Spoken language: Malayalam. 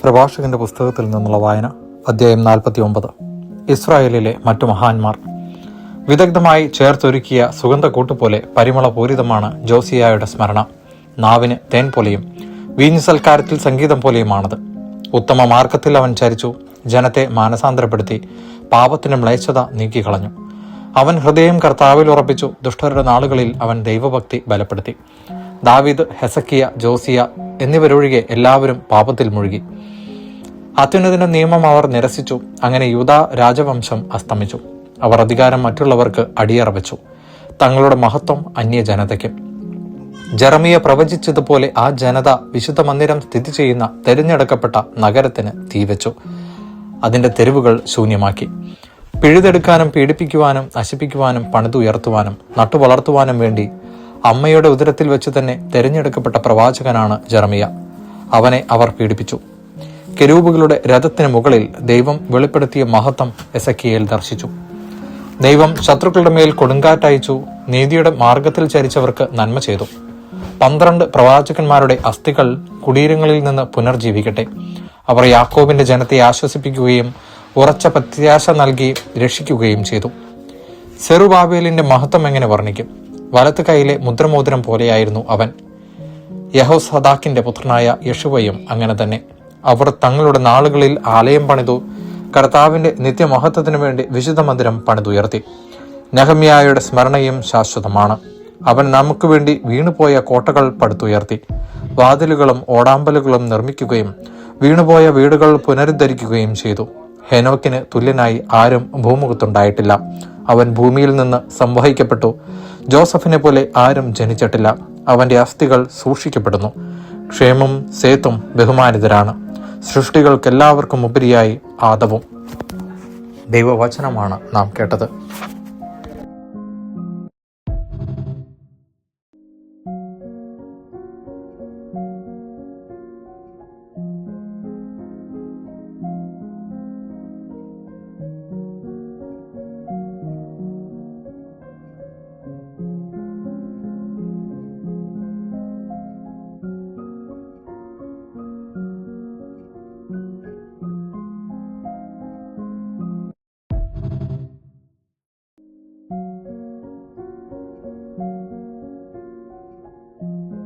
പ്രഭാഷകന്റെ പുസ്തകത്തിൽ നിന്നുള്ള വായന, അധ്യായം 49. ഇസ്രായേലിലെ മറ്റു മഹാന്മാർ. വിദഗ്ധമായി ചേർത്തൊരുക്കിയ സുഗന്ധക്കൂട്ടുപോലെ പരിമളപൂരിതമാണ് ജോസിയായുടെ സ്മരണ. നാവിന് തേൻ പോലെയും വീഞ്ഞു സൽക്കാരത്തിൽ സംഗീതം പോലെയുമാണത്. ഉത്തമ മാർഗത്തിൽ അവൻ ചരിച്ചു, ജനത്തെ മാനസാന്തരപ്പെടുത്തി, പാപത്തിന്റെ മ്ലേച്ഛത നീക്കിക്കളഞ്ഞു. അവൻ ഹൃദയം കർത്താവിൽ ഉറപ്പിച്ചു, ദുഷ്ടരുടെ നാളുകളിൽ അവൻ ദൈവഭക്തി ബലപ്പെടുത്തി. ദാവീദ്, ഹെസക്കിയ, ജോസിയ എന്നിവരൊഴികെ എല്ലാവരും പാപത്തിൽ മുഴുകി. അത്യുന്നതിന്റെ നിയമം അവർ നിരസിച്ചു. അങ്ങനെ യൂദാ രാജവംശം അസ്തമിച്ചു. അവർ അധികാരം മറ്റുള്ളവർക്ക് അടിയറ വെച്ചു, തങ്ങളുടെ മഹത്വം അന്യജനതയ്ക്ക്. ജെറമിയ പ്രവചിച്ചതുപോലെ ആ ജനത വിശുദ്ധ മന്ദിരം സ്ഥിതി ചെയ്യുന്ന തെരഞ്ഞെടുക്കപ്പെട്ട നഗരത്തിന് തീവെച്ചു, അതിന്റെ തെരുവുകൾ ശൂന്യമാക്കി. പിഴുതെടുക്കാനും പീഡിപ്പിക്കുവാനും നശിപ്പിക്കുവാനും പണിതുയർത്തുവാനും നട്ടുവളർത്തുവാനും വേണ്ടി അമ്മയുടെ ഉദരത്തിൽ വെച്ച് തന്നെ തെരഞ്ഞെടുക്കപ്പെട്ട പ്രവാചകനാണ് ജെറമിയ. അവനെ അവർ പീഡിപ്പിച്ചു. കെരൂബുകളുടെ രഥത്തിന് മുകളിൽ ദൈവം വെളിപ്പെടുത്തിയ മഹത്വം എസെക്കിയേൽ ദർശിച്ചു. ദൈവം ശത്രുക്കളുടെ മേൽ കൊടുങ്കാറ്റയച്ചു, നീതിയുടെ മാർഗത്തിൽ ചരിച്ചവർക്ക് നന്മ ചെയ്തു. 12 പ്രവാചകന്മാരുടെ അസ്ഥികൾ കുടീരങ്ങളിൽ നിന്ന് പുനർജീവിക്കട്ടെ. അവർ യാക്കോബിന്റെ ജനത്തെ ആശ്വസിപ്പിക്കുകയും ഉറച്ച പ്രത്യാശ നൽകി രക്ഷിക്കുകയും ചെയ്തു. സെറുബാബേലിന്റെ മഹത്വം എങ്ങനെ വർണ്ണിക്കും? വലത്ത് കൈയിലെ മുദ്രമോതിരം പോലെയായിരുന്നു അവൻ. യഹോസദാക്കിന്റെ പുത്രനായ യെശുവയും അങ്ങനെ തന്നെ. അവർ തങ്ങളുടെ നാളുകളിൽ ആലയം പണിതു, കർത്താവിന്റെ നിത്യമഹത്വത്തിനു വേണ്ടി വിശുദ്ധ മന്ദിരം പണിതുയർത്തി. നെഹമ്യായുടെ സ്മരണയും ശാശ്വതമാണ്. അവൻ നമുക്ക് വേണ്ടി വീണുപോയ കോട്ടകൾ പടുത്തുയർത്തി, വാതിലുകളും ഓടാമ്പലുകളും നിർമ്മിക്കുകയും വീണുപോയ വീടുകൾ പുനരുദ്ധരിക്കുകയും ചെയ്തു. ഹെനോക്കിന് തുല്യനായി ആരും ഭൂമുഖത്തുണ്ടായിട്ടില്ല. അവൻ ഭൂമിയിൽ നിന്ന് സംവഹിക്കപ്പെട്ടു. ജോസഫിനെ പോലെ ആരും ജനിച്ചിട്ടില്ല. അവന്റെ അസ്ഥികൾ സൂക്ഷിക്കപ്പെടുന്നു. ക്ഷേമും സേത്തും ബഹുമാനിതരാണ്. സൃഷ്ടികൾക്കെല്ലാവർക്കും ഉപരിയായി ആദവും. ദൈവവചനമാണ് നാം കേട്ടത്.